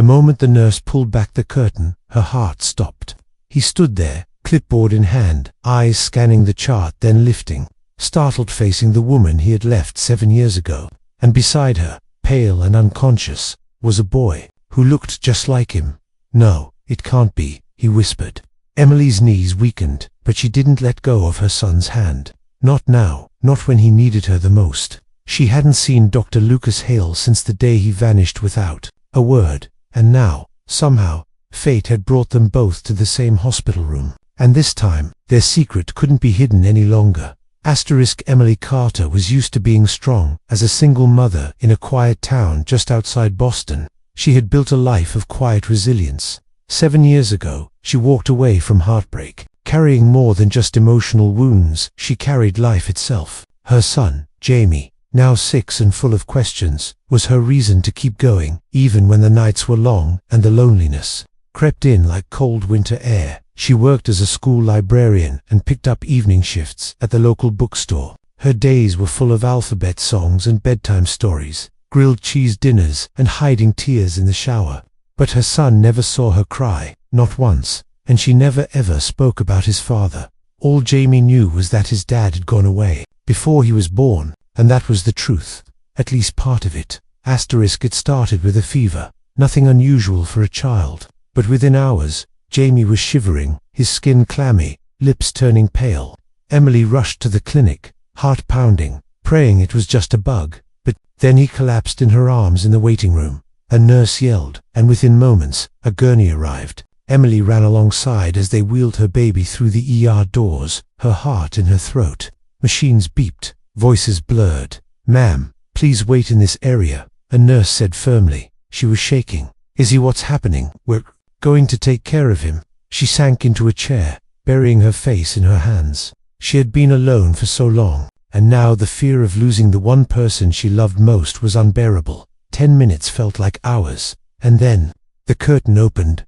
The moment the nurse pulled back the curtain, her heart stopped. He stood there, clipboard in hand, eyes scanning the chart, then lifting, startled, facing the woman he had left 7 years ago. And beside her, pale and unconscious, was a boy who looked just like him. "No, it can't be," he whispered. Emily's knees weakened, but she didn't let go of her son's hand. Not now, not when he needed her the most. She hadn't seen Dr. Lucas Hale since the day he vanished without a word, and now, somehow, fate had brought them both to the same hospital room. And this time, their secret couldn't be hidden any longer. Emily Carter was used to being strong as a single mother in a quiet town just outside Boston. She had built a life of quiet resilience. 7 years ago, she walked away from heartbreak, carrying more than just emotional wounds. She carried life itself. Her son, Jamie, now 6 and full of questions, was her reason to keep going, even when the nights were long and the loneliness crept in like cold winter air. She worked as a school librarian and picked up evening shifts at the local bookstore. Her days were full of alphabet songs and bedtime stories, grilled cheese dinners and hiding tears in the shower. But her son never saw her cry, not once, and she never ever spoke about his father. All Jamie knew was that his dad had gone away before he was born, and that was the truth, at least part of it. It started with a fever, nothing unusual for a child, but within hours, Jamie was shivering, his skin clammy, lips turning pale. Emily rushed to the clinic, heart pounding, praying it was just a bug, but then he collapsed in her arms in the waiting room. A nurse yelled, and within moments, a gurney arrived. Emily ran alongside as they wheeled her baby through the ER doors, her heart in her throat. Machines beeped, voices blurred. "Ma'am, please wait in this area," a nurse said firmly. She was shaking. "Is he what's happening? We're going to take care of him." She sank into a chair, burying her face in her hands. She had been alone for so long, and now the fear of losing the one person she loved most was unbearable. 10 minutes felt like hours, and then the curtain opened.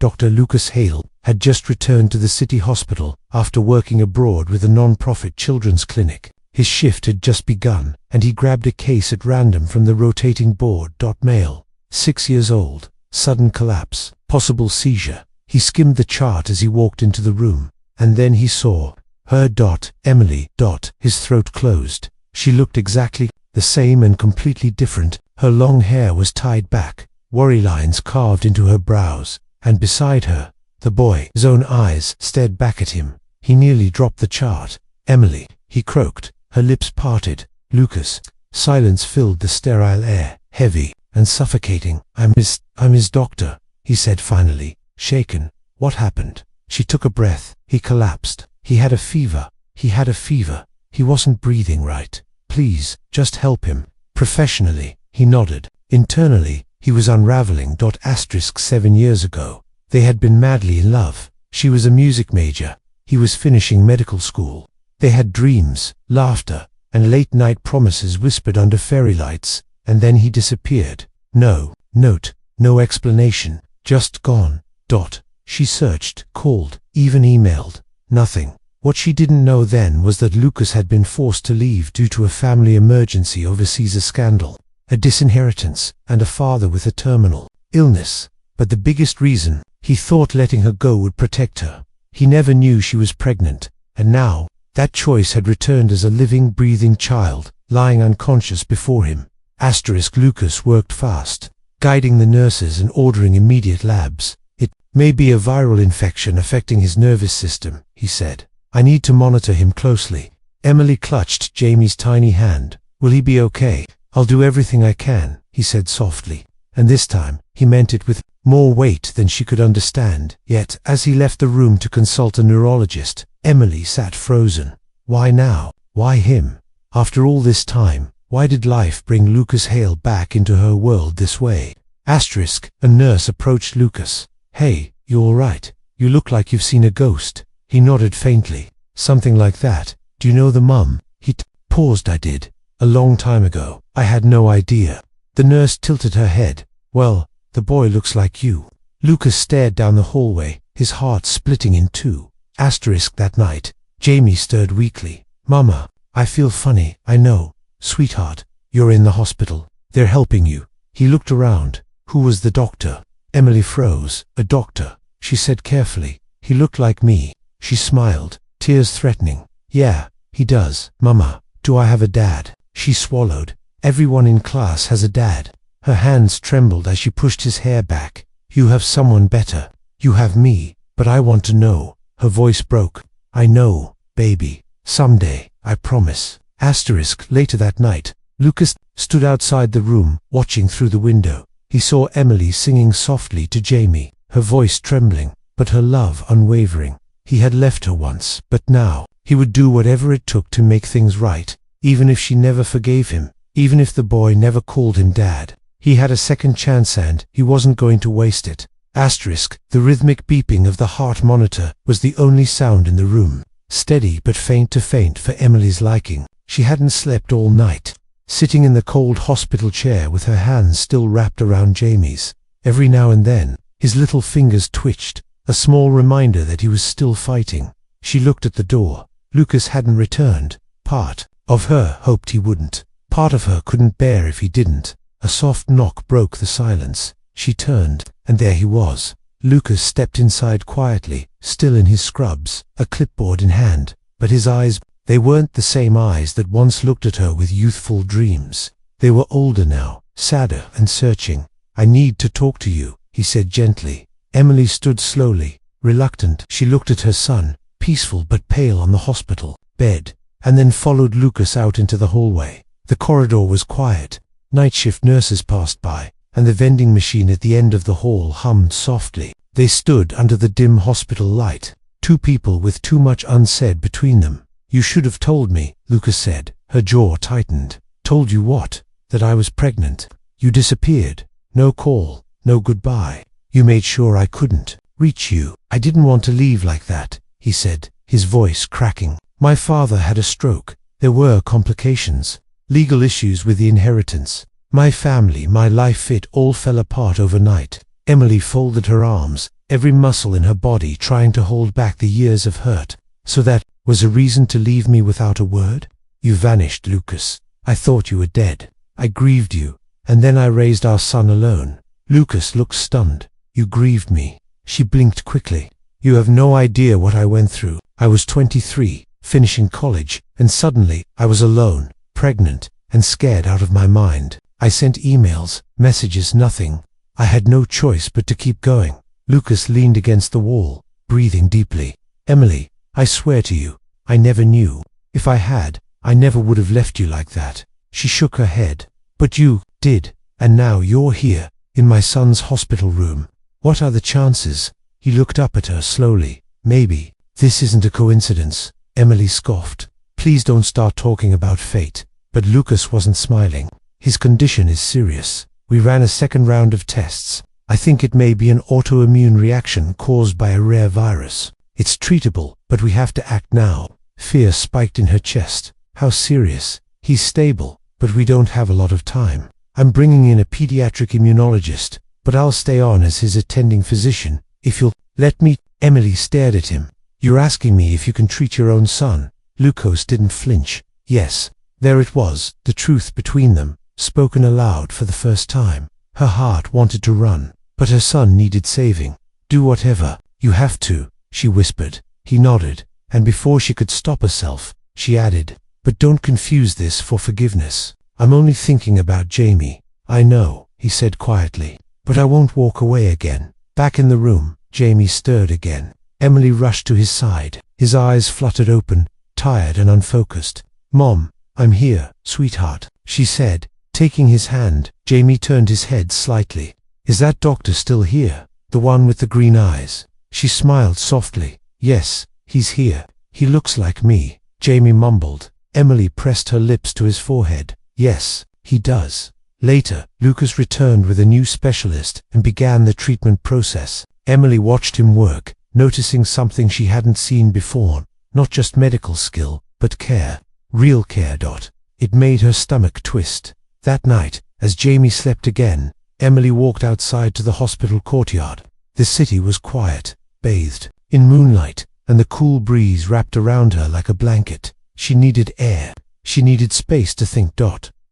Dr. Lucas Hale had just returned to the city hospital after working abroad with a non-profit children's clinic. His shift had just begun, and he grabbed a case at random from the rotating board. Male, 6 years old, sudden collapse, possible seizure. He skimmed the chart as he walked into the room, and then he saw her. Emily. His throat closed. She looked exactly the same and completely different. Her long hair was tied back, worry lines carved into her brows, and beside her, the boy. His own eyes stared back at him. He nearly dropped the chart. "Emily," he croaked, her lips parted. "Lucas." Silence filled the sterile air, heavy and suffocating. I'm his doctor," he said finally, shaken. "What happened?" She took a breath. He collapsed. He had a fever. He wasn't breathing right. "Please, just help him." Professionally, he nodded. Internally, he was unraveling. 7 years ago, they had been madly in love. She was a music major. He was finishing medical school. They had dreams, laughter, and late-night promises whispered under fairy lights, and then he disappeared. No note, no explanation, just gone. She searched, called, even emailed. Nothing. What she didn't know then was that Lucas had been forced to leave due to a family emergency overseas, a scandal, a disinheritance, and a father with a terminal illness. But the biggest reason, he thought letting her go would protect her. He never knew she was pregnant, and now, that choice had returned as a living, breathing child, lying unconscious before him. Lucas worked fast, guiding the nurses and ordering immediate labs. "It may be a viral infection affecting his nervous system," he said. "I need to monitor him closely." Emily clutched Jamie's tiny hand. "Will he be okay?" "I'll do everything I can," he said softly. And this time, he meant it with more weight than she could understand. Yet, as he left the room to consult a neurologist, Emily sat frozen. Why now? Why him? After all this time, why did life bring Lucas Hale back into her world this way? A nurse approached Lucas. "Hey, you all right? You look like you've seen a ghost." He nodded faintly. "Something like that. Do you know the mum?" He paused. "I did. A long time ago. I had no idea." The nurse tilted her head. "Well, the boy looks like you." Lucas stared down the hallway, his heart splitting in two. That night, Jamie stirred weakly. "Mama, I feel funny." "I know. Sweetheart, you're in the hospital. They're helping you." He looked around. Who was the doctor? Emily froze. A doctor, she said carefully. He looked like me. She smiled, tears threatening. Yeah, he does. Mama, do I have a dad? She swallowed. Everyone in class has a dad. Her hands trembled as she pushed his hair back. You have someone better. You have me, but I want to know. Her voice broke. I know, baby. Someday, I promise. Later that night, Lucas stood outside the room, watching through the window. He saw Emily singing softly to Jamie, her voice trembling, but her love unwavering. He had left her once, but now, he would do whatever it took to make things right, even if she never forgave him, even if the boy never called him dad. He had a second chance and he wasn't going to waste it. The rhythmic beeping of the heart monitor was the only sound in the room, steady but faint for Emily's liking. She hadn't slept all night, sitting in the cold hospital chair with her hands still wrapped around Jamie's. Every now and then, his little fingers twitched, a small reminder that he was still fighting. She looked at the door. Lucas hadn't returned. Part of her hoped he wouldn't. Part of her couldn't bear if he didn't. A soft knock broke the silence. She turned, and there he was. Lucas stepped inside quietly, still in his scrubs, a clipboard in hand, but his eyes, they weren't the same eyes that once looked at her with youthful dreams. They were older now, sadder and searching. I need to talk to you, he said gently. Emily stood slowly, reluctant. She looked at her son, peaceful but pale on the hospital bed, and then followed Lucas out into the hallway. The corridor was quiet. Night shift nurses passed by, and the vending machine at the end of the hall hummed softly. They stood under the dim hospital light, two people with too much unsaid between them. You should have told me, Lucas said. Her jaw tightened. Told you what? That I was pregnant. You disappeared. No call, no goodbye. You made sure I couldn't reach you. I didn't want to leave like that, he said, his voice cracking. My father had a stroke. There were complications, legal issues with the inheritance. My family, my life, it all fell apart overnight. Emily folded her arms, every muscle in her body trying to hold back the years of hurt. So that was a reason to leave me without a word? You vanished, Lucas. I thought you were dead. I grieved you, and then I raised our son alone. Lucas looked stunned. You grieved me. She blinked quickly. You have no idea what I went through. I was 23, finishing college, and suddenly I was alone, pregnant, and scared out of my mind. I sent emails, messages, nothing. I had no choice but to keep going. Lucas leaned against the wall, breathing deeply. Emily, I swear to you, I never knew. If I had, I never would have left you like that. She shook her head. But you did, and now you're here, in my son's hospital room. What are the chances? He looked up at her slowly. Maybe. This isn't a coincidence. Emily scoffed. Please don't start talking about fate. But Lucas wasn't smiling. His condition is serious. We ran a second round of tests. I think it may be an autoimmune reaction caused by a rare virus. It's treatable, but we have to act now. Fear spiked in her chest. How serious? He's stable, but we don't have a lot of time. I'm bringing in a pediatric immunologist, but I'll stay on as his attending physician, if you'll let me. Emily stared at him. You're asking me if you can treat your own son? Lucas didn't flinch. Yes. There it was, the truth between them, spoken aloud for the first time. Her heart wanted to run, but her son needed saving. Do whatever you have to, she whispered. He nodded, and before she could stop herself, she added, but don't confuse this for forgiveness. I'm only thinking about Jamie. I know, he said quietly, but I won't walk away again. Back in the room, Jamie stirred again. Emily rushed to his side. His eyes fluttered open, tired and unfocused. Mom, I'm here, sweetheart, she said, taking his hand. Jamie turned his head slightly. Is that doctor still here? The one with the green eyes? She smiled softly. Yes, he's here. He looks like me, Jamie mumbled. Emily pressed her lips to his forehead. Yes, he does. Later, Lucas returned with a new specialist and began the treatment process. Emily watched him work, noticing something she hadn't seen before. Not just medical skill, but care. Real care. It made her stomach twist. That night, as Jamie slept again, Emily walked outside to the hospital courtyard. The city was quiet, bathed in moonlight, and the cool breeze wrapped around her like a blanket. She needed air. She needed space to think.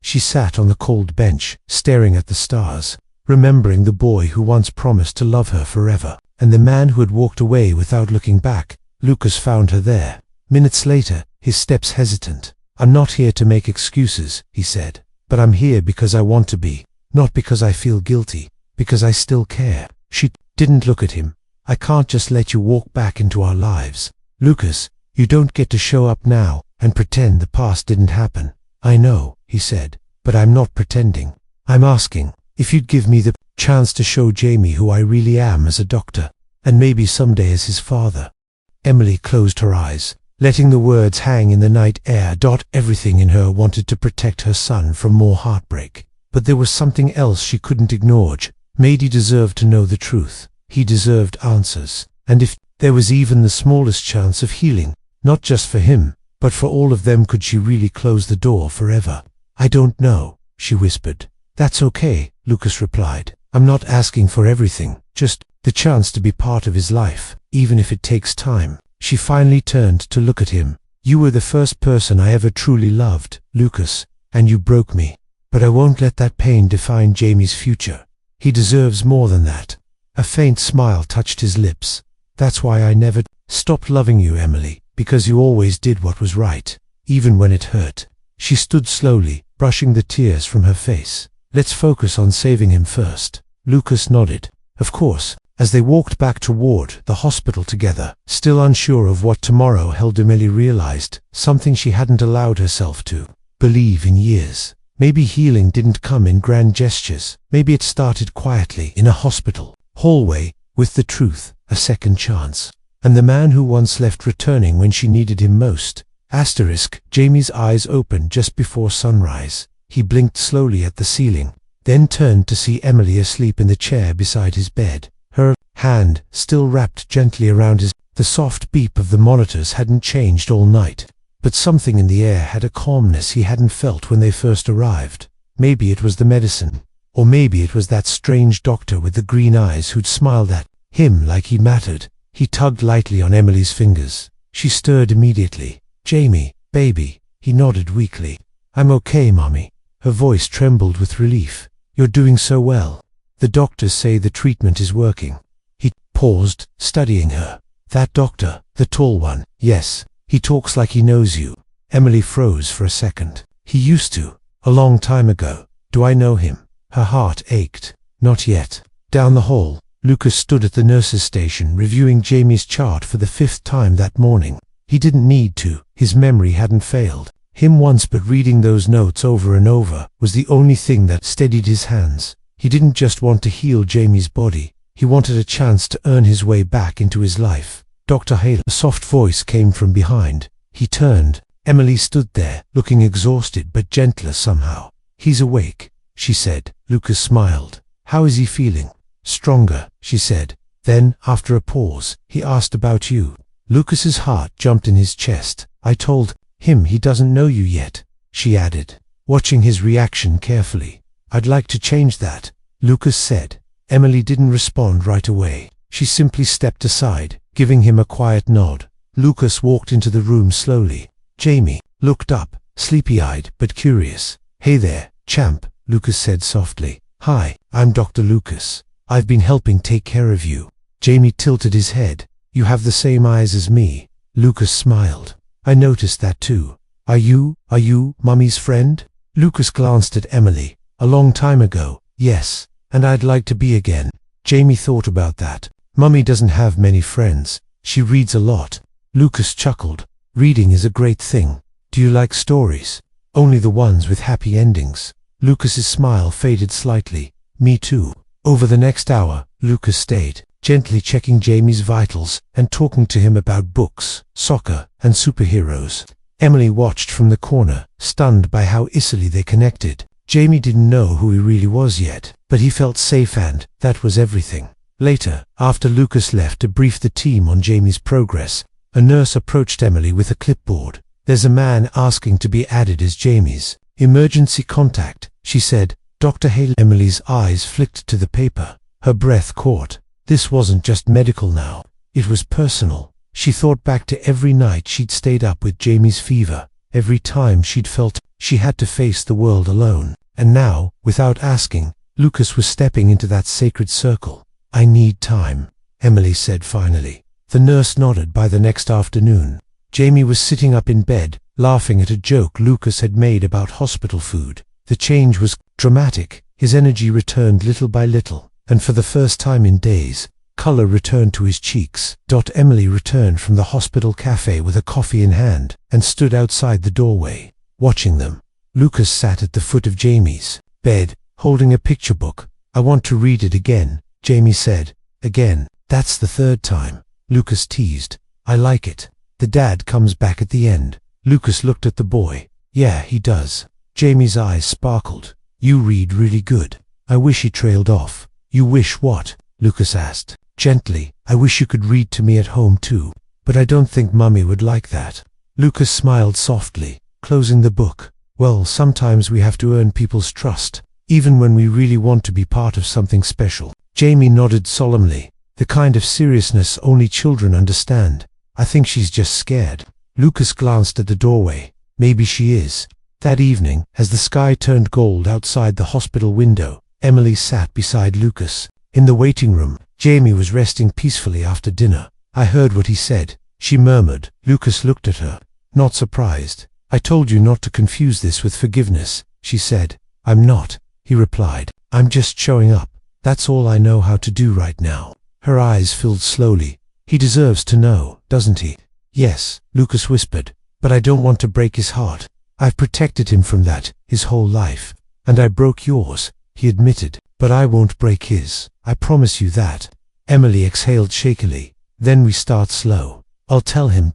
She sat on the cold bench, staring at the stars. remembering the boy who once promised to love her forever, and the man who had walked away without looking back. Lucas found her there. Minutes later, his steps hesitant. "I'm not here to make excuses," he said, "but I'm here because I want to be, not because I feel guilty, because I still care." She didn't look at him. "I can't just let you walk back into our lives, Lucas. You don't get to show up now and pretend the past didn't happen." "I know," he said, "but I'm not pretending. I'm asking if you'd give me the chance to show Jamie who I really am as a doctor, and maybe someday as his father." Emily closed her eyes, letting the words hang in the night air. Everything in her wanted to protect her son from more heartbreak, but there was something else she couldn't ignore. Mady deserved to know the truth. He deserved answers, and if there was even the smallest chance of healing, not just for him, but for all of them, could she really close the door forever? "I don't know," she whispered. "That's okay," Lucas replied. "I'm not asking for everything, just the chance to be part of his life, even if it takes time." She finally turned to look at him. "You were the first person I ever truly loved, Lucas, and you broke me. But I won't let that pain define Jamie's future. He deserves more than that." A faint smile touched his lips. "That's why I never stopped loving you, Emily, because you always did what was right, even when it hurt." She stood slowly, brushing the tears from her face. "Let's focus on saving him first." Lucas nodded. "Of course." As they walked back toward the hospital together, still unsure of what tomorrow held, Emily realized something she hadn't allowed herself to believe in years. Maybe healing didn't come in grand gestures. Maybe it started quietly in a hospital hallway, with the truth, a second chance, and the man who once left returning when she needed him most. Jamie's eyes opened just before sunrise. He blinked slowly at the ceiling, then turned to see Emily asleep in the chair beside his bed. Her hand still wrapped gently around his. The soft beep of the monitors hadn't changed all night, but something in the air had a calmness he hadn't felt when they first arrived. Maybe it was the medicine, or maybe it was that strange doctor with the green eyes who'd smiled at him like he mattered. He tugged lightly on Emily's fingers. She stirred immediately. "Jamie, baby," he nodded weakly. "I'm okay, Mommy." Her voice trembled with relief. "You're doing so well. The doctors say the treatment is working." He paused, studying her. "That doctor, the tall one?" "Yes. He talks like he knows you." Emily froze for a second. "He used to, a long time ago." "Do I know him?" Her heart ached. "Not yet." Down the hall, Lucas stood at the nurse's station, reviewing Jamie's chart for the 5th time that morning. He didn't need to. His memory hadn't failed him once, but reading those notes over and over was the only thing that steadied his hands. He didn't just want to heal Jamie's body. He wanted a chance to earn his way back into his life. "Dr. Hale," a soft voice came from behind. He turned. Emily stood there, looking exhausted but gentler somehow. "He's awake," she said. Lucas smiled. "How is he feeling?" "Stronger," she said. Then, after a pause, he asked about you. Lucas's heart jumped in his chest. "I told him he doesn't know you yet," she added, watching his reaction carefully. "I'd like to change that," Lucas said. Emily didn't respond right away. She simply stepped aside, giving him a quiet nod. Lucas walked into the room slowly. Jamie looked up, sleepy-eyed but curious. "Hey there, champ," Lucas said softly. "Hi, I'm Dr. Lucas. I've been helping take care of you." Jamie tilted his head. "You have the same eyes as me." Lucas smiled. "I noticed that too. Are you Mummy's friend?" Lucas glanced at Emily. "A long time ago, yes, and I'd like to be again." Jamie thought about that. "Mummy doesn't have many friends. She reads a lot." Lucas chuckled. "Reading is a great thing. Do you like stories? Only the ones with happy endings?" Lucas's smile faded slightly. "Me too." Over the next hour, Lucas stayed, gently checking Jamie's vitals and talking to him about books, soccer, and superheroes. Emily watched from the corner, stunned by how easily they connected. Jamie didn't know who he really was yet, but he felt safe, and that was everything. Later, after Lucas left to brief the team on Jamie's progress, a nurse approached Emily with a clipboard. "There's a man asking to be added as Jamie's emergency contact," she said. "Dr. Hale." Emily's eyes flicked to the paper. Her breath caught. This wasn't just medical now. It was personal. She thought back to every night she'd stayed up with Jamie's fever, every time she'd felt she had to face the world alone. And now, without asking, Lucas was stepping into that sacred circle. "I need time," Emily said finally. The nurse nodded. By the next afternoon, Jamie was sitting up in bed, laughing at a joke Lucas had made about hospital food. The change was dramatic. His energy returned little by little, and for the first time in days, color returned to his cheeks. Emily returned from the hospital cafe with a coffee in hand and stood outside the doorway, watching them. Lucas sat at the foot of Jamie's bed, holding a picture book. "I want to read it again," Jamie said. "Again? That's the third time," Lucas teased. "I like it. The dad comes back at the end." Lucas looked at the boy. "Yeah, he does." Jamie's eyes sparkled. "You read really good." "I wish he trailed off." "You wish what?" Lucas asked, gently. "I wish you could read to me at home too. But I don't think Mummy would like that." Lucas smiled softly, closing the book. "Well, sometimes we have to earn people's trust, even when we really want to be part of something special." Jamie nodded solemnly, the kind of seriousness only children understand. "I think she's just scared." Lucas glanced at the doorway. "Maybe she is." That evening, as the sky turned gold outside the hospital window, Emily sat beside Lucas. In the waiting room, Jamie was resting peacefully after dinner. "I heard what he said," she murmured. Lucas looked at her, not surprised. "I told you not to confuse this with forgiveness," she said. "I'm not," he replied. "I'm just showing up. That's all I know how to do right now." Her eyes filled slowly. "He deserves to know, doesn't he?" "Yes," Lucas whispered, "but I don't want to break his heart. I've protected him from that his whole life. And I broke yours," he admitted, "but I won't break his. I promise you that." Emily exhaled shakily. "Then we start slow. I'll tell him ...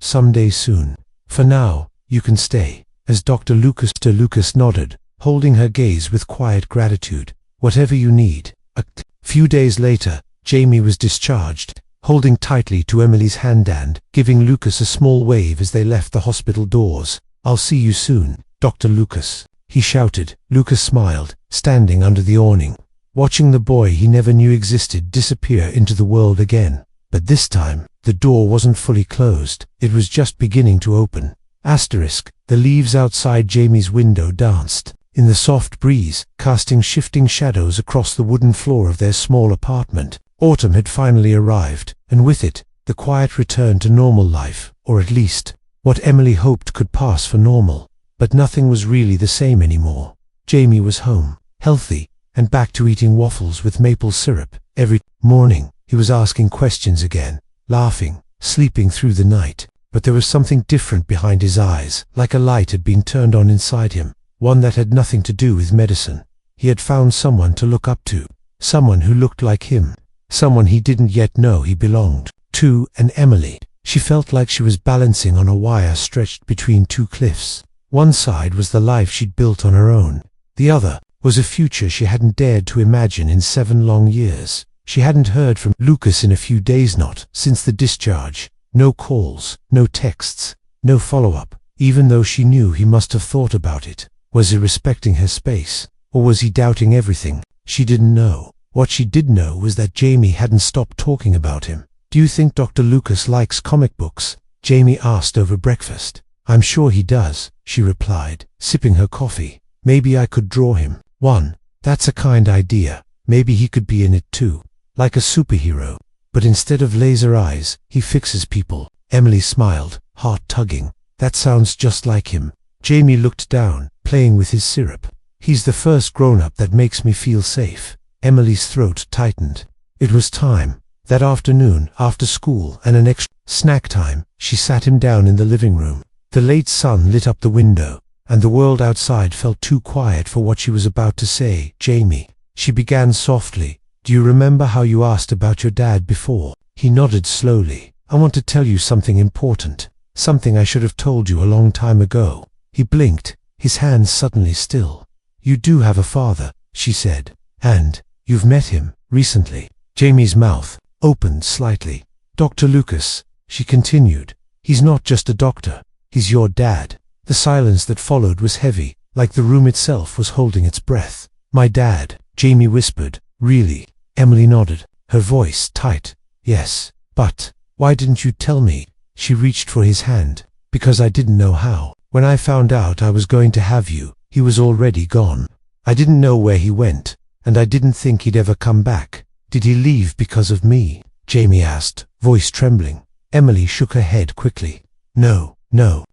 someday soon. For now, you can stay." As Dr. Lucas nodded, holding her gaze with quiet gratitude. "Whatever you need." A few days later, Jamie was discharged, holding tightly to Emily's hand and giving Lucas a small wave as they left the hospital doors. "I'll see you soon, Dr. Lucas," he shouted. Lucas smiled, standing under the awning, watching the boy he never knew existed disappear into the world again. But this time, the door wasn't fully closed. It was just beginning to open. The leaves outside Jamie's window danced in the soft breeze, casting shifting shadows across the wooden floor of their small apartment. Autumn had finally arrived, and with it, the quiet return to normal life, or at least, what Emily hoped could pass for normal. But nothing was really the same anymore. Jamie was home, healthy, and back to eating waffles with maple syrup. Every morning, he was asking questions again, laughing, sleeping through the night. But there was something different behind his eyes, like a light had been turned on inside him, one that had nothing to do with medicine. He had found someone to look up to, someone who looked like him, someone he didn't yet know he belonged to. And Emily, she felt like she was balancing on a wire stretched between two cliffs. One side was the life she'd built on her own. The other was a future she hadn't dared to imagine in 7 long years. She hadn't heard from Lucas in a few days, not since the discharge. No calls, no texts, no follow-up, even though she knew he must have thought about it. Was he respecting her space, or was he doubting everything? She didn't know. What she did know was that Jamie hadn't stopped talking about him. "Do you think Dr. Lucas likes comic books?" Jamie asked over breakfast. "I'm sure he does," she replied, sipping her coffee. "Maybe I could draw him one." "That's a kind idea. Maybe he could be in it too, like a superhero. But instead of laser eyes, he fixes people." Emily smiled, heart tugging. "That sounds just like him." Jamie looked down, playing with his syrup. "He's the first grown-up that makes me feel safe." Emily's throat tightened. It was time. That afternoon, after school and an extra snack time, she sat him down in the living room. The late sun lit up the window, and the world outside felt too quiet for what she was about to say. "Jamie," she began softly, "do you remember how you asked about your dad before?" He nodded slowly. "I want to tell you something important, something I should have told you a long time ago." He blinked, his hands suddenly still. "You do have a father," she said, "and you've met him recently." Jamie's mouth opened slightly. "Dr. Lucas," she continued, "he's not just a doctor, he's your dad." The silence that followed was heavy, like the room itself was holding its breath. "My dad," Jamie whispered. "Really?" Emily nodded, her voice tight. "Yes, but why didn't you tell me?" She reached for his hand. "Because I didn't know how. When I found out I was going to have you, he was already gone." I didn't know where he went, and I didn't think he'd ever come back. Did he leave because of me? Jamie asked, voice trembling. Emily shook her head quickly. No,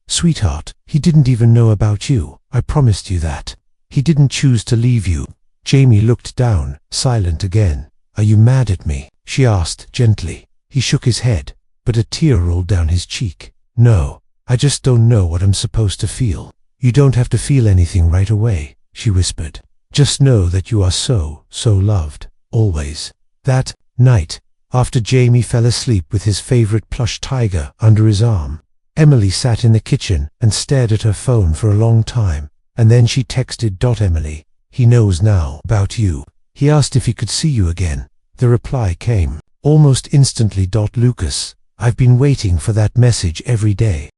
sweetheart, he didn't even know about you. I promised you that. He didn't choose to leave you. Jamie looked down, silent again. Are you mad at me? She asked gently. He shook his head, but a tear rolled down his cheek. No, I just don't know what I'm supposed to feel. You don't have to feel anything right away, she whispered. Just know that you are so loved, always. That night, after Jamie fell asleep with his favorite plush tiger under his arm, Emily sat in the kitchen and stared at her phone for a long time, and then she texted Emily, he knows now about you. He asked if he could see you again. The reply came almost instantly. Lucas, I've been waiting for that message every day.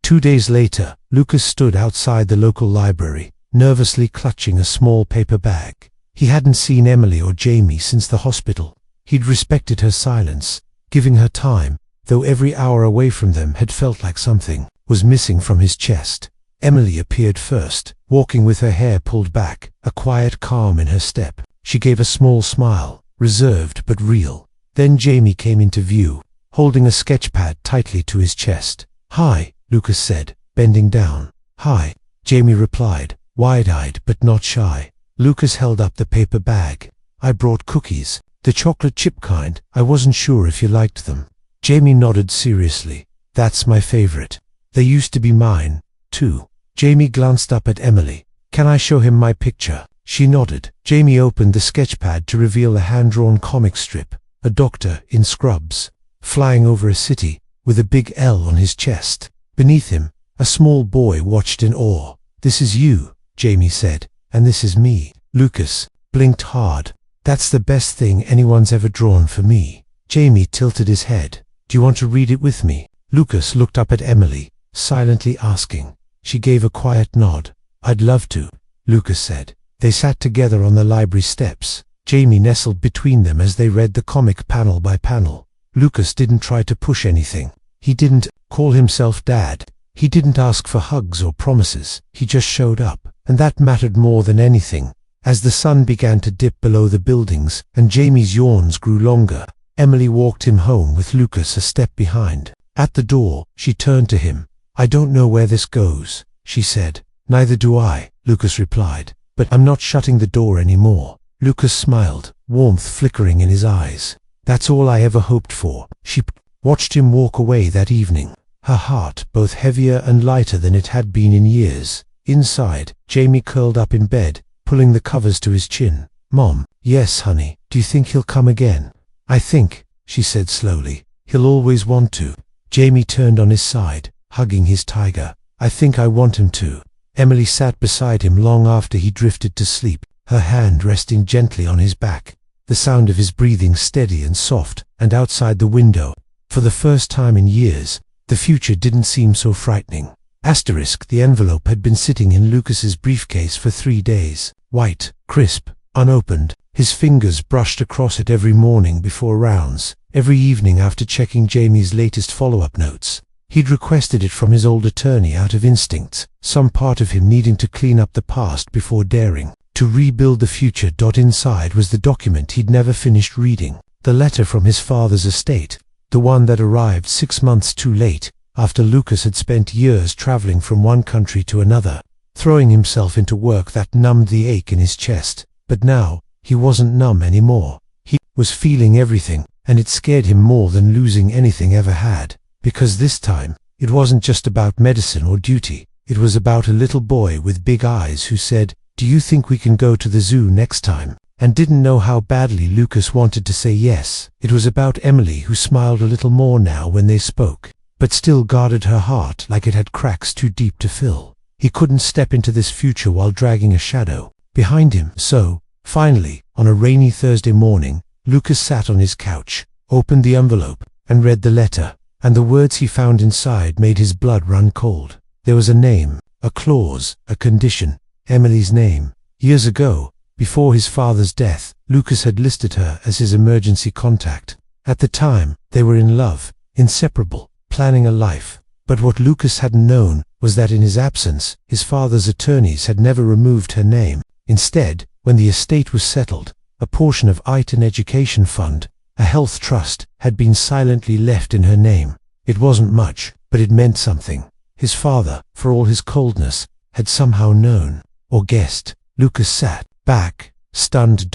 2 days later, Lucas stood outside the local library, nervously clutching a small paper bag. He hadn't seen Emily or Jamie since the hospital. He'd respected her silence, giving her time, though every hour away from them had felt like something was missing from his chest. Emily appeared first, walking with her hair pulled back, a quiet calm in her step. She gave a small smile, reserved but real. Then Jamie came into view, holding a sketchpad tightly to his chest. Hi, Lucas said, bending down. Hi, Jamie replied, wide-eyed but not shy. Lucas held up the paper bag. I brought cookies, the chocolate chip kind. I wasn't sure if you liked them. Jamie nodded seriously. That's my favorite. They used to be mine, too. Jamie glanced up at Emily. Can I show him my picture? She nodded. Jamie opened the sketchpad to reveal a hand-drawn comic strip, a doctor in scrubs, flying over a city, with a big L on his chest. Beneath him, a small boy watched in awe. This is you, Jamie said, and this is me. Lucas blinked hard. That's the best thing anyone's ever drawn for me. Jamie tilted his head. Do you want to read it with me? Lucas looked up at Emily, silently asking. She gave a quiet nod. I'd love to, Lucas said. They sat together on the library steps. Jamie nestled between them as they read the comic panel by panel. Lucas didn't try to push anything. He didn't call himself Dad. He didn't ask for hugs or promises. He just showed up, and that mattered more than anything. As the sun began to dip below the buildings and Jamie's yawns grew longer, Emily walked him home with Lucas a step behind. At the door, she turned to him. I don't know where this goes, she said. Neither do I, Lucas replied. But I'm not shutting the door anymore. Lucas smiled, warmth flickering in his eyes. That's all I ever hoped for. She watched him walk away that evening, her heart both heavier and lighter than it had been in years. Inside, Jamie curled up in bed, pulling the covers to his chin. Mom, yes, honey, do you think he'll come again? I think, she said slowly, he'll always want to. Jamie turned on his side, hugging his tiger. I think I want him to. Emily sat beside him long after he drifted to sleep, her hand resting gently on his back, the sound of his breathing steady and soft, and outside the window, for the first time in years, the future didn't seem so frightening. The envelope had been sitting in Lucas's briefcase for 3 days, white, crisp, unopened. His fingers brushed across it every morning before rounds, every evening after checking Jamie's latest follow-up notes. He'd requested it from his old attorney out of instinct, some part of him needing to clean up the past before daring to rebuild the future. Inside was the document he'd never finished reading, the letter from his father's estate, the one that arrived 6 months too late, after Lucas had spent years traveling from one country to another, throwing himself into work that numbed the ache in his chest. But now, he wasn't numb anymore. He was feeling everything, and it scared him more than losing anything ever had. Because this time, it wasn't just about medicine or duty. It was about a little boy with big eyes who said, do you think we can go to the zoo next time? And didn't know how badly Lucas wanted to say yes. It was about Emily, who smiled a little more now when they spoke, but still guarded her heart like it had cracks too deep to fill. He couldn't step into this future while dragging a shadow behind him. So, finally, on a rainy Thursday morning, Lucas sat on his couch, opened the envelope, and read the letter. And the words he found inside made his blood run cold. There was a name, a clause, a condition, Emily's name. Years ago, before his father's death, Lucas had listed her as his emergency contact. At the time, they were in love, inseparable, planning a life. But what Lucas hadn't known was that in his absence, his father's attorneys had never removed her name. Instead, when the estate was settled, a portion of it an education fund, a health trust, had been silently left in her name. It wasn't much, but it meant something. His father, for all his coldness, had somehow known, or guessed. Lucas sat back, stunned.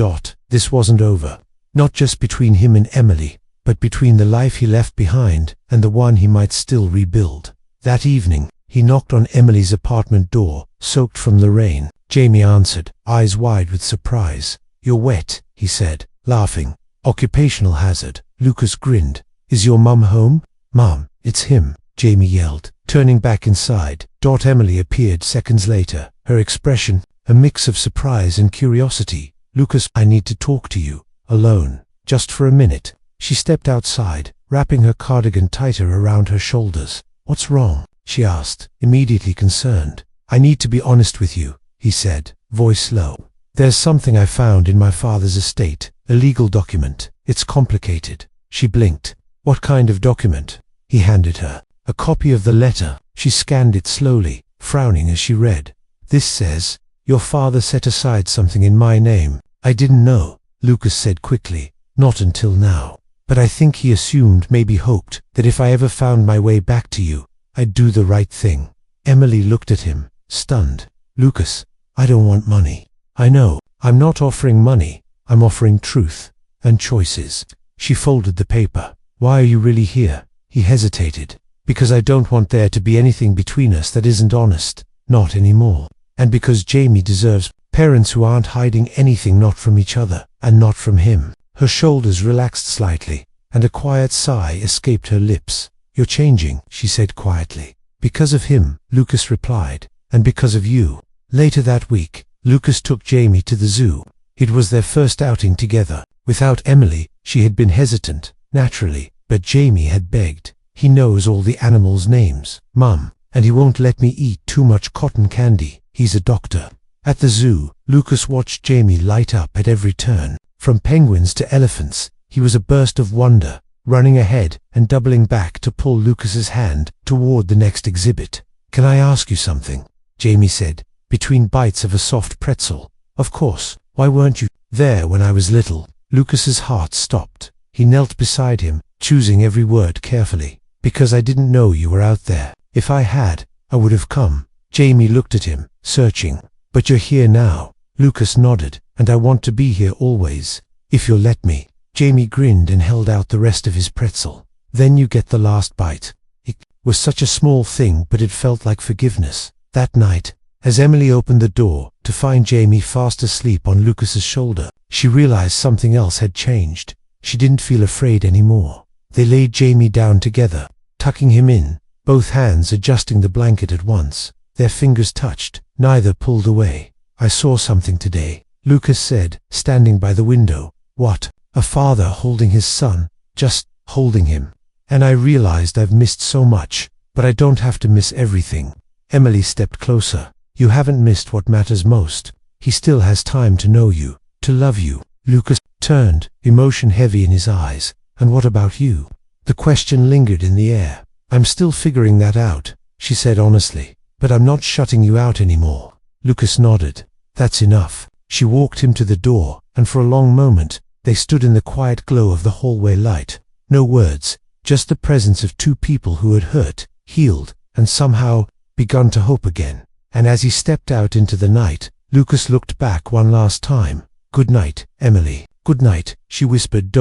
This wasn't over. Not just between him and Emily, but between the life he left behind and the one he might still rebuild. That evening, he knocked on Emily's apartment door, soaked from the rain. Jamie answered, eyes wide with surprise. "You're wet," he said, laughing. "Occupational hazard." Lucas grinned. "Is your mum home?" "Mum, it's him," Jamie yelled, turning back inside. Emily appeared seconds later, her expression a mix of surprise and curiosity. "Lucas, I need to talk to you, alone, just for a minute." She stepped outside, wrapping her cardigan tighter around her shoulders. "What's wrong?" she asked, immediately concerned. "I need to be honest with you," he said, voice low. "There's something I found in my father's estate, a legal document. It's complicated." She blinked. "What kind of document?" He handed her a copy of the letter. She scanned it slowly, frowning as she read. "This says, your father set aside something in my name." "I didn't know," Lucas said quickly. "Not until now. But I think he assumed, maybe hoped, that if I ever found my way back to you, I'd do the right thing." Emily looked at him, stunned. "Lucas, I don't want money." "I know. I'm not offering money. I'm offering truth and choices." She folded the paper. "Why are you really here?" He hesitated. "Because I don't want there to be anything between us that isn't honest. Not anymore. And because Jamie deserves parents who aren't hiding anything, not from each other, and not from him." Her shoulders relaxed slightly, and a quiet sigh escaped her lips. "You're changing," she said quietly. "Because of him," Lucas replied, "and because of you." Later that week, Lucas took Jamie to the zoo. It was their first outing together. Without Emily, she had been hesitant, naturally, but Jamie had begged. "He knows all the animals' names, Mum, and he won't let me eat too much cotton candy. He's a doctor." At the zoo, Lucas watched Jamie light up at every turn. From penguins to elephants, he was a burst of wonder, running ahead and doubling back to pull Lucas's hand toward the next exhibit. "Can I ask you something?" Jamie said, between bites of a soft pretzel. "Of course. Why weren't you there when I was little?" Lucas's heart stopped. He knelt beside him, choosing every word carefully. "Because I didn't know you were out there. If I had, I would have come." Jamie looked at him, searching. "But you're here now." Lucas nodded. "And I want to be here always, if you'll let me." Jamie grinned and held out the rest of his pretzel. "Then you get the last bite." It was such a small thing, but it felt like forgiveness. That night, as Emily opened the door to find Jamie fast asleep on Lucas's shoulder, she realized something else had changed. She didn't feel afraid anymore. They laid Jamie down together, tucking him in, both hands adjusting the blanket at once. Their fingers touched, neither pulled away. "I saw something today," Lucas said, standing by the window. "What?" "A father holding his son, just holding him. And I realized I've missed so much, but I don't have to miss everything." Emily stepped closer. "You haven't missed what matters most. He still has time to know you, to love you." Lucas turned, emotion heavy in his eyes. "And what about you?" The question lingered in the air. "I'm still figuring that out," she said honestly. "But I'm not shutting you out anymore." Lucas nodded. "That's enough." She walked him to the door, and for a long moment, they stood in the quiet glow of the hallway light. No words, just the presence of two people who had hurt, healed, and somehow begun to hope again. And as he stepped out into the night, Lucas looked back one last time. "Good night, Emily." "Good night," she whispered.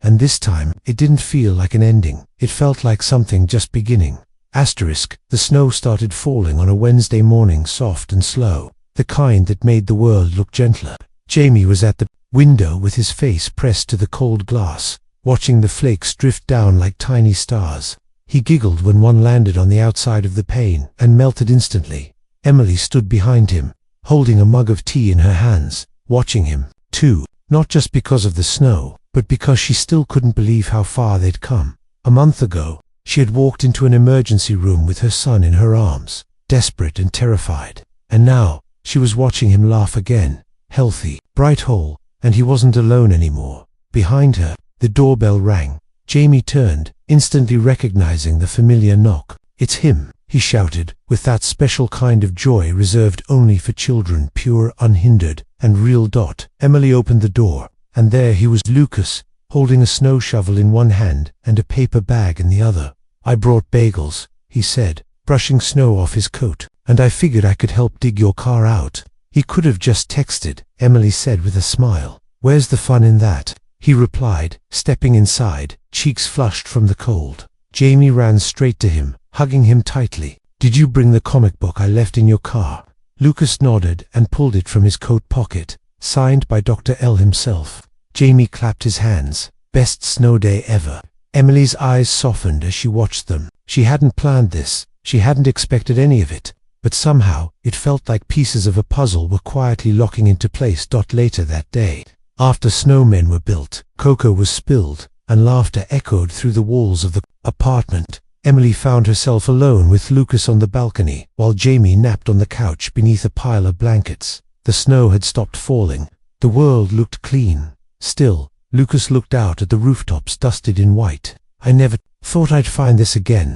And this time, it didn't feel like an ending. It felt like something just beginning. The snow started falling on a Wednesday morning, soft and slow, the kind that made the world look gentler. Jamie was at the window with his face pressed to the cold glass, watching the flakes drift down like tiny stars. He giggled when one landed on the outside of the pane and melted instantly. Emily stood behind him, holding a mug of tea in her hands, watching him, too, not just because of the snow, but because she still couldn't believe how far they'd come. A month ago, she had walked into an emergency room with her son in her arms, desperate and terrified. And now, she was watching him laugh again, healthy, bright whole, and he wasn't alone anymore. Behind her, the doorbell rang. Jamie turned, instantly recognizing the familiar knock. "It's him." he shouted, with that special kind of joy reserved only for children, pure, unhindered, and real. Emily opened the door, and there he was, Lucas, holding a snow shovel in one hand and a paper bag in the other. "I brought bagels," he said, brushing snow off his coat, "and I figured I could help dig your car out." "He could have just texted," Emily said with a smile. "Where's the fun in that?" he replied, stepping inside, cheeks flushed from the cold. Jamie ran straight to him, hugging him tightly. "Did you bring the comic book I left in your car?" Lucas nodded and pulled it from his coat pocket, signed by Dr. L himself. Jamie clapped his hands. "Best snow day ever." Emily's eyes softened as she watched them. She hadn't planned this, she hadn't expected any of it, but somehow it felt like pieces of a puzzle were quietly locking into place. Later that day, after snowmen were built, cocoa was spilled, and laughter echoed through the walls of the apartment, Emily found herself alone with Lucas on the balcony, while Jamie napped on the couch beneath a pile of blankets. The snow had stopped falling. The world looked clean. Still, Lucas looked out at the rooftops dusted in white. "I never thought I'd find this again."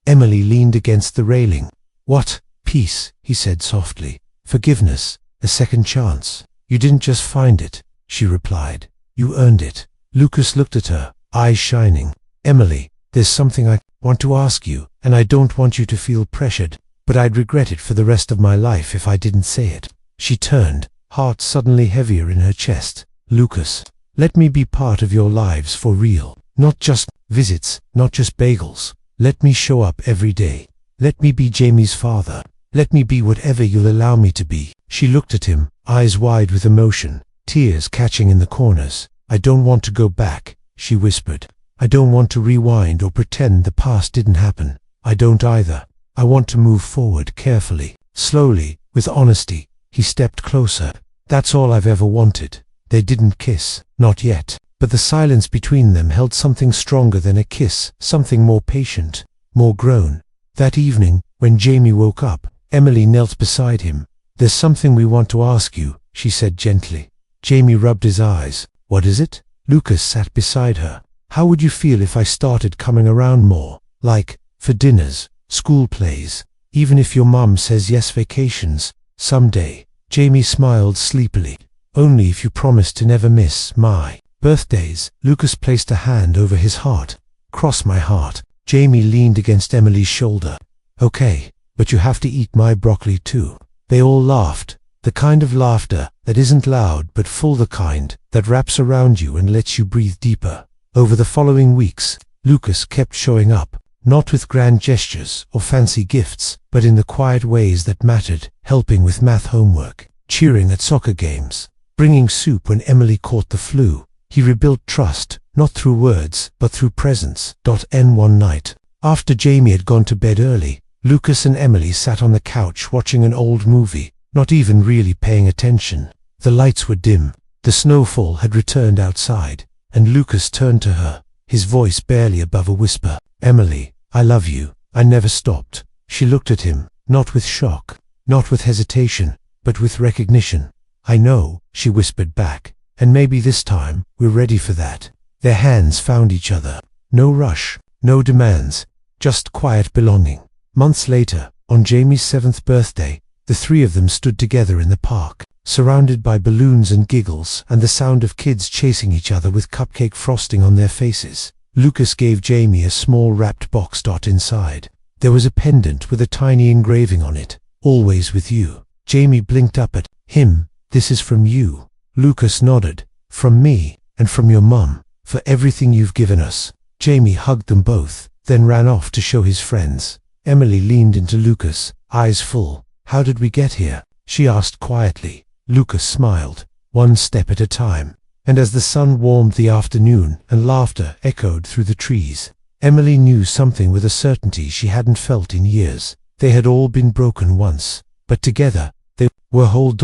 Emily leaned against the railing. "What? Peace," he said softly. "Forgiveness, a second chance." "You didn't just find it," she replied. "You earned it." Lucas looked at her, eyes shining. "Emily, there's something I want to ask you, and I don't want you to feel pressured, but I'd regret it for the rest of my life if I didn't say it." She turned, heart suddenly heavier in her chest. "Lucas, let me be part of your lives for real. Not just visits, not just bagels. Let me show up every day. Let me be Jamie's father. Let me be whatever you'll allow me to be." She looked at him, eyes wide with emotion, tears catching in the corners. "I don't want to go back," she whispered. "I don't want to rewind or pretend the past didn't happen. I don't either. I want to move forward carefully, slowly, with honesty." He stepped closer. "That's all I've ever wanted." They didn't kiss, not yet, but the silence between them held something stronger than a kiss, something more patient, more grown. That evening, when Jamie woke up, Emily knelt beside him. "There's something we want to ask you," she said gently. Jamie rubbed his eyes. "What is it?" Lucas sat beside her. "How would you feel if I started coming around more? Like, for dinners, school plays, even if your mum says yes, vacations, someday." Jamie smiled sleepily. "Only if you promise to never miss my birthdays." Lucas placed a hand over his heart. "Cross my heart." Jamie leaned against Emily's shoulder. "Okay, but you have to eat my broccoli too." They all laughed, the kind of laughter that isn't loud but full, the kind that wraps around you and lets you breathe deeper. Over the following weeks, Lucas kept showing up, not with grand gestures or fancy gifts, but in the quiet ways that mattered, helping with math homework, cheering at soccer games, bringing soup when Emily caught the flu. He rebuilt trust, not through words, but through presence. One night, after Jamie had gone to bed early, Lucas and Emily sat on the couch watching an old movie, not even really paying attention. The lights were dim, the snowfall had returned outside, and Lucas turned to her, his voice barely above a whisper. "Emily, I love you." I never stopped. She looked at him, not with shock, not with hesitation, but with recognition. "I know," she whispered back, "and maybe this time we're ready for that." Their hands found each other. No rush, no demands, just quiet belonging. Months later, on Jamie's 7th birthday, the three of them stood together in the park, surrounded by balloons and giggles and the sound of kids chasing each other with cupcake frosting on their faces. Lucas gave Jamie a small wrapped box. Inside, there was a pendant with a tiny engraving on it, "Always with you." Jamie blinked up at him. "This is from you." Lucas nodded. "From me, and from your mum, for everything you've given us." Jamie hugged them both, then ran off to show his friends. Emily leaned into Lucas, eyes full. "How did we get here?" she asked quietly. Lucas smiled. "One step at a time." And as the sun warmed the afternoon and laughter echoed through the trees, Emily knew something with a certainty she hadn't felt in years. They had all been broken once, but together they were whole.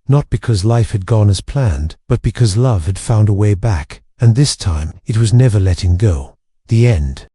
Not because life had gone as planned, but because love had found a way back, and this time it was never letting go. The end.